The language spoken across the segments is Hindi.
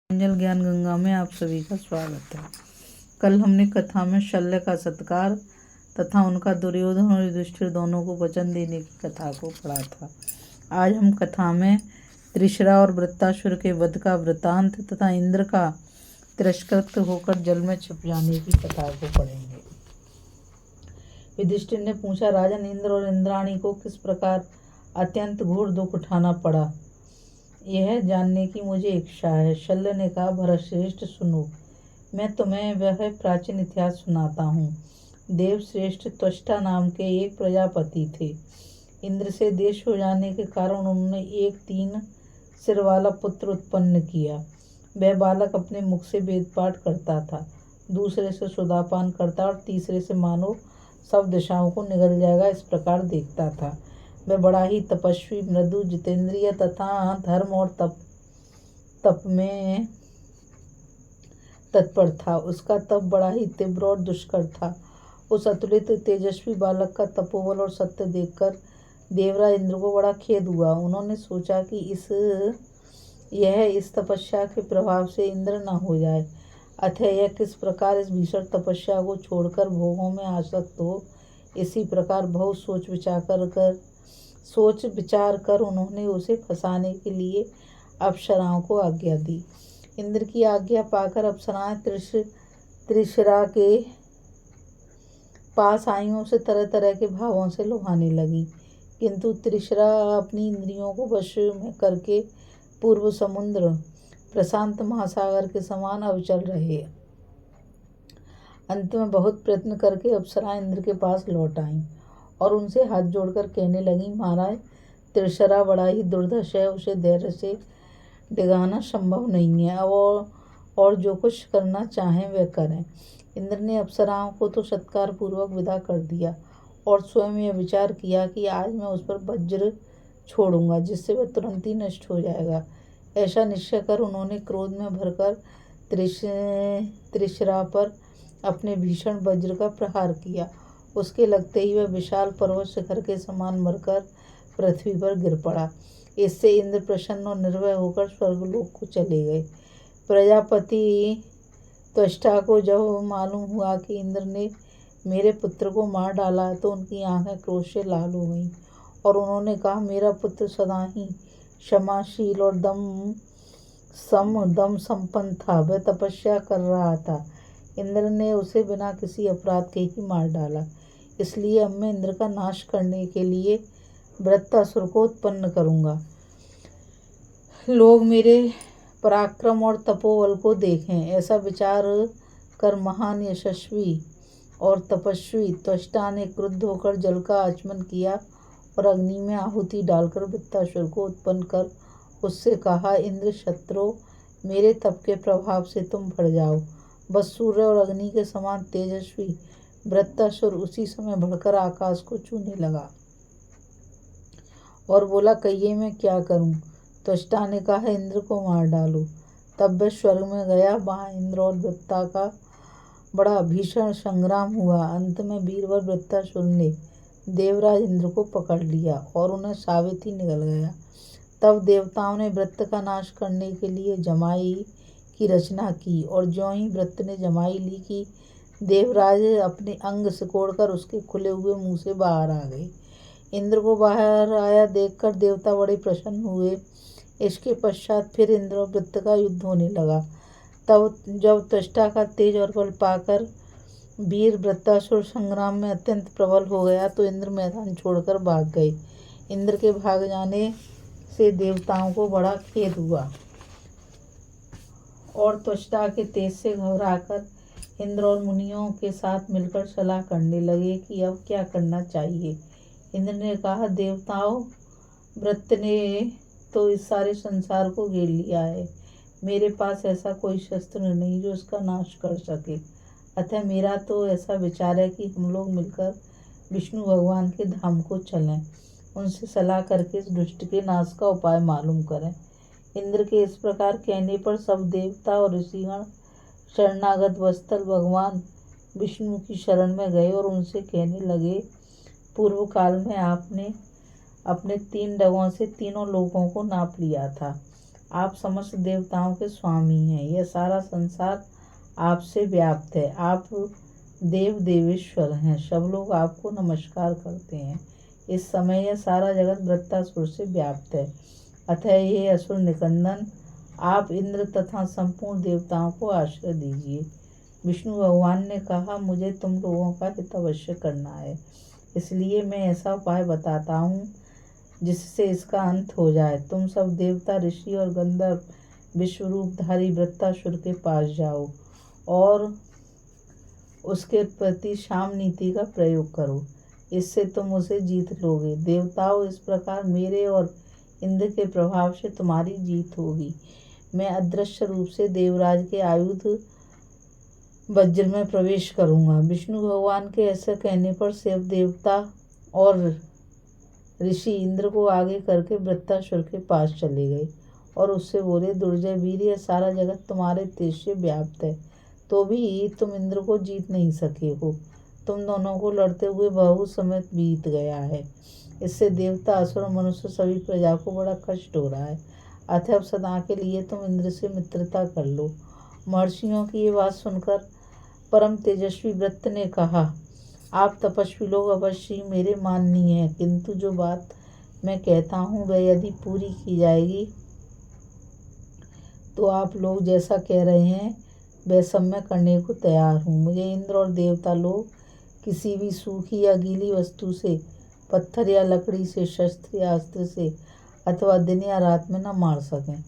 अंजल ज्ञान गंगा में आप सभी का स्वागत है। कल हमने कथा में शल्य का सत्कार तथा उनका दुर्योधन और युधिष्ठिर दोनों को वचन देने की कथा को पढ़ा था। आज हम कथा में त्रिशरा और वृत्तासुर के वध का वृतांत तथा इंद्र का तिरस्कृत होकर जल में छिप जाने की कथा को पढ़ेंगे। युधिष्ठिर ने पूछा, राजन, इंद्र और इंद्राणी को किस प्रकार अत्यंत घोर दुख उठाना पड़ा, यह जानने की मुझे इच्छा है। शल्य ने कहा, भरतश्रेष्ठ, सुनो, मैं तुम्हें वह प्राचीन इतिहास सुनाता हूँ। देवश्रेष्ठ त्वष्टा नाम के एक प्रजापति थे। इंद्र से देश हो जाने के कारण उन्होंने एक 3 सिर वाला पुत्र उत्पन्न किया। वह बालक अपने मुख से वेद पाठ करता था, दूसरे से सुधापान करता और तीसरे से मानो सब दिशाओं को निगल जाएगा, इस प्रकार देखता था। वह बड़ा ही तपस्वी, मृदु, जितेंद्रिय तथा धर्म और तप में तत्पर था। उसका तप बड़ा ही तीव्र और दुष्कर था। उस अतुलित तेजस्वी बालक का तपोबल और सत्य देखकर देवराज इंद्र को बड़ा खेद हुआ। उन्होंने सोचा कि इस तपस्या के प्रभाव से इंद्र न हो जाए, अतः यह किस प्रकार इस भीषण तपस्या को छोड़कर भोगों में आसक्त हो। इसी प्रकार बहुत सोच विचार कर उन्होंने उसे फंसाने के लिए अप्सराओं को आज्ञा दी। इंद्र की आज्ञा पाकर अप्सराएं त्रिशरा के पास आईं, उसे तरह तरह के भावों से लुभाने लगी, किंतु त्रिशरा अपनी इंद्रियों को वश में करके पूर्व समुद्र प्रशांत महासागर के समान अविचल रहे। अंत में बहुत प्रयत्न करके अप्सराएं इंद्र के पास लौट आईं और उनसे हाथ जोड़कर कहने लगी, महाराज, त्रिशरा बड़ा ही दुर्धर्ष है, उसे धैर्य से डिगाना संभव नहीं है। और जो कुछ करना चाहें वह करें। इंद्र ने अप्सराओं को तो सत्कार पूर्वक विदा कर दिया और स्वयं यह विचार किया कि आज मैं उस पर वज्र छोड़ूंगा, जिससे वह तुरंत ही नष्ट हो जाएगा। ऐसा निश्चय कर उन्होंने क्रोध में भरकर त्रिशरा पर अपने भीषण वज्र का प्रहार किया। उसके लगते ही वह विशाल पर्वत शिखर के समान मरकर पृथ्वी पर गिर पड़ा। इससे इंद्र प्रसन्न और निर्भय होकर स्वर्गलोक को चले गए। प्रजापति त्वष्टा को जब मालूम हुआ कि इंद्र ने मेरे पुत्र को मार डाला तो उनकी आंखें क्रोध से लाल हो गईं और उन्होंने कहा, मेरा पुत्र सदा ही क्षमाशील और दम संपन्न था, वह तपस्या कर रहा था। इंद्र ने उसे बिना किसी अपराध के ही मार डाला। इसलिए अब मैं इंद्र का नाश करने के लिए वृत्तासुर को उत्पन्न करूंगा। लोग मेरे पराक्रम और तपोबल को देखें, ऐसा विचार कर महान यशस्वी और तपस्वी त्वष्टा ने क्रुद्ध होकर जल का आचमन किया और अग्नि में आहुति डालकर वृत्तासुर को उत्पन्न कर उससे कहा, इंद्र शत्रु, मेरे तप के प्रभाव से तुम भड़ जाओ। बस सूर्य और अग्नि के समान तेजस्वी वृत्तासुर उसी समय बढ़कर आकाश को छूने लगा और बोला, कहिए मैं क्या करूं। त्वष्टा ने कहा, इंद्र को मार डालो। तब वह स्वर्ग में गया। वहां इंद्र और वृत्ता का बड़ा भीषण संग्राम हुआ। अंत में वीरवर वृत्तासुर ने देवराज इंद्र को पकड़ लिया और उन्हें सावित ही निगल गया। तब देवताओं ने वृत्त का नाश करने के लिए जमाई की रचना की और ज्यों ही वृत्त ने जमाई ली कि देवराज अपने अंग सिकोड़कर उसके खुले हुए मुंह से बाहर आ गए। इंद्र को बाहर आया देखकर देवता बड़े प्रसन्न हुए। इसके पश्चात फिर इंद्र और वृत्त का युद्ध होने लगा। तब जब त्वष्टा का तेज और बल पाकर वीर वृत्तासुर संग्राम में अत्यंत प्रबल हो गया तो इंद्र मैदान छोड़कर भाग गए। इंद्र के भाग जाने से देवताओं को बड़ा खेद हुआ और त्वष्टा के तेज से घबराकर इंद्र और मुनियों के साथ मिलकर सलाह करने लगे कि अब क्या करना चाहिए। इंद्र ने कहा, देवताओं, वृत्त ने तो इस सारे संसार को घेर लिया है। मेरे पास ऐसा कोई शस्त्र नहीं जो इसका नाश कर सके। अतः मेरा तो ऐसा विचार है कि हम लोग मिलकर विष्णु भगवान के धाम को चलें, उनसे सलाह करके इस दुष्ट के नाश का उपाय मालूम करें। इंद्र के इस प्रकार कहने पर सब देवता और ऋषिगण शरणागत वत्सल भगवान विष्णु की शरण में गए और उनसे कहने लगे, पूर्व काल में आपने अपने 3 डगों से तीनों लोकों को नाप लिया था। आप समस्त देवताओं के स्वामी हैं। यह सारा संसार आपसे व्याप्त है। आप देव देवेश्वर हैं। सब लोग आपको नमस्कार करते हैं। इस समय यह सारा जगत वृत्तासुर से व्याप्त है। अतः ये असुर निकंदन, आप इंद्र तथा संपूर्ण देवताओं को आश्रय दीजिए। विष्णु भगवान ने कहा, मुझे तुम लोगों का हित अवश्य करना है, इसलिए मैं ऐसा उपाय बताता हूँ जिससे इसका अंत हो जाए। तुम सब देवता, ऋषि और गंधर्व विश्वरूपधारी वृत्तासुर के पास जाओ और उसके प्रति शाम नीति का प्रयोग करो। इससे तुम उसे जीत लोगे। देवताओं, इस प्रकार मेरे और इंद्र के प्रभाव से तुम्हारी जीत होगी। मैं अदृश्य रूप से देवराज के आयुध वज्र में प्रवेश करूंगा। विष्णु भगवान के ऐसे कहने पर शिव देवता और ऋषि इंद्र को आगे करके वृत्तासुर के पास चले गए और उससे बोले, दुर्जय वीर, यह सारा जगत तुम्हारे तेज से व्याप्त है, तो भी तुम इंद्र को जीत नहीं सके हो। तुम दोनों को लड़ते हुए बहुत समय बीत गया है। इससे देवता, असुर और मनुष्य सभी प्रजा को बड़ा कष्ट हो रहा है। अतः अब सदा के लिए तुम इंद्र से मित्रता कर लो। महर्षियों की ये बात सुनकर परम तेजस्वी वृत्त ने कहा, आप तपस्वी लोग अवश्य मेरे माननीय हैं, किंतु जो बात मैं कहता हूँ वह यदि पूरी की जाएगी तो आप लोग जैसा कह रहे हैं वह सब मैं करने को तैयार हूँ। मुझे इंद्र और देवता लोग किसी भी सूखी या गीली वस्तु से, पत्थर या लकड़ी से, शस्त्र या अस्त्र से अथवा दिन या रात में न मार सकें।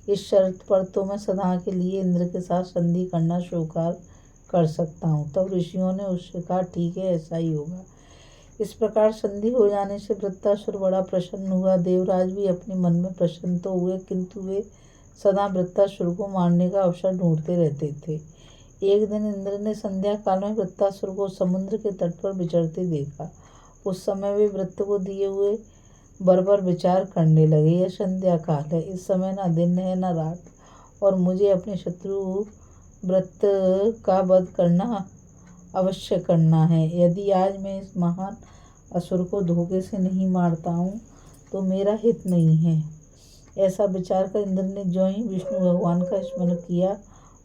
इस शर्त पर तो मैं सदा के लिए इंद्र के साथ संधि करना स्वीकार कर सकता हूँ। तब ऋषियों ने उससे कहा, ठीक है, ऐसा ही होगा। इस प्रकार संधि हो जाने से वृत्तासुर बड़ा प्रसन्न हुआ। देवराज भी अपने मन में प्रसन्न तो हुए, किंतु वे सदा वृत्तासुर को मारने का अवसर ढूंढते रहते थे। एक दिन इंद्र ने संध्या काल में वृत्तासुर को समुद्र के तट पर विचरते देखा। उस समय वे वृत्त को दिए हुए बर्बर विचार करने लगे, यह संध्या काल है, इस समय न दिन है न रात, और मुझे अपने शत्रु वृत्त का वध करना अवश्य करना है। यदि आज मैं इस महान असुर को धोखे से नहीं मारता हूँ तो मेरा हित नहीं है। ऐसा विचार कर इंद्र ने ज्यों ही विष्णु भगवान का स्मरण किया,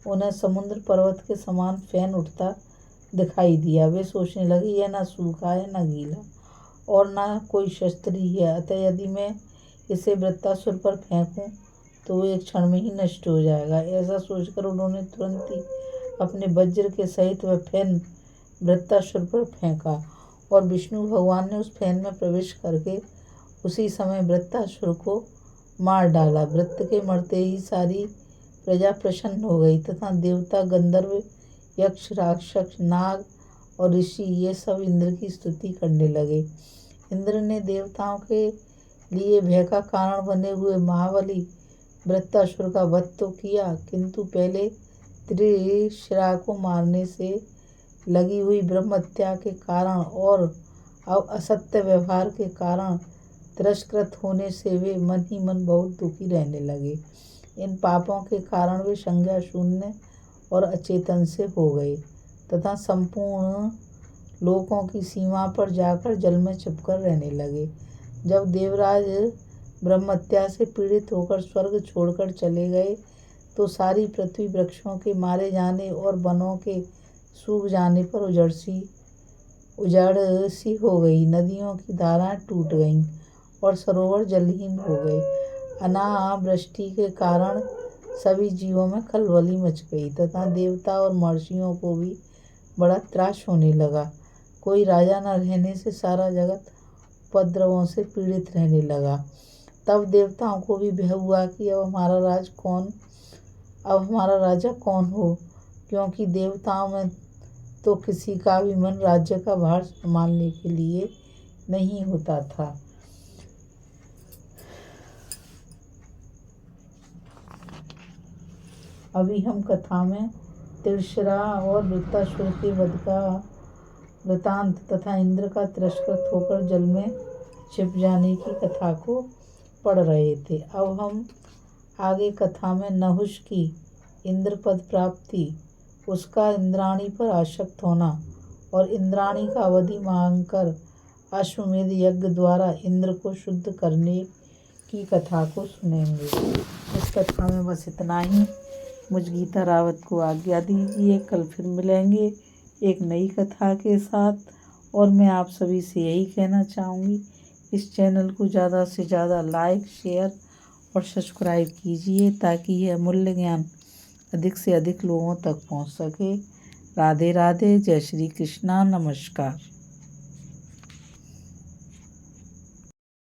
उन्हें समुद्र पर्वत के समान फैन उठता दिखाई दिया। वे सोचने लगे, यह न सूखा है न गीला और न कोई शस्त्र ही है, अतः यदि मैं इसे वृत्तासुर पर फेंकूं तो वो एक क्षण में ही नष्ट हो जाएगा। ऐसा सोचकर उन्होंने तुरंत ही अपने वज्र के सहित वह फैन वृत्तासुर पर फेंका और विष्णु भगवान ने उस फैन में प्रवेश करके उसी समय वृत्तासुर को मार डाला। वृत्त के मरते ही सारी प्रजा प्रसन्न हो गई तथा देवता, गंधर्व, यक्ष, राक्षस, नाग और ऋषि ये सब इंद्र की स्तुति करने लगे। इंद्र ने देवताओं के लिए भय का कारण बने हुए महाबली वृत्तासुर का वध तो किया, किंतु पहले त्रिशिरा को मारने से लगी हुई ब्रह्महत्या के कारण और अब असत्य व्यवहार के कारण तिरस्कृत होने से वे मन ही मन बहुत दुखी रहने लगे। इन पापों के कारण वे संज्ञा शून्य और अचेतन से हो गए तथा संपूर्ण लोकों की सीमा पर जाकर जल में छिपकर रहने लगे। जब देवराज ब्रह्महत्या से पीड़ित होकर स्वर्ग छोड़कर चले गए तो सारी पृथ्वी वृक्षों के मारे जाने और वनों के सूख जाने पर उजाड़ सी हो गई। नदियों की धाराएं टूट गईं और सरोवर जलहीन हो गए। अनावृष्टि के कारण सभी जीवों में खलबली मच गई तथा देवता और महर्षियों को भी बड़ा त्रास होने लगा। कोई राजा न रहने से सारा जगत उपद्रवों से पीड़ित रहने लगा। तब देवताओं को भी भय हुआ कि अब हमारा राजा कौन हो, क्योंकि देवताओं में तो किसी का भी मन राज्य का भार संभालने के लिए नहीं होता था। अभी हम कथा में त्रिशिरा और वृत्तासुर के वध का वृतांत तथा इंद्र का तिरस्कृत होकर जल में छिप जाने की कथा को पढ़ रहे थे। अब हम आगे कथा में नहुष की इंद्र पद प्राप्ति, उसका इंद्राणी पर आसक्त होना और इंद्राणी का अवधि मांगकर अश्वमेध यज्ञ द्वारा इंद्र को शुद्ध करने की कथा को सुनेंगे। इस कथा में बस इतना ही। मुझ गीता रावत को आज्ञा दीजिए। कल फिर मिलेंगे एक नई कथा के साथ। और मैं आप सभी से यही कहना चाहूँगी, इस चैनल को ज़्यादा से ज़्यादा लाइक, शेयर और सब्सक्राइब कीजिए ताकि यह अमूल्य ज्ञान अधिक से अधिक लोगों तक पहुँच सके। राधे राधे। जय श्री कृष्णा। नमस्कार।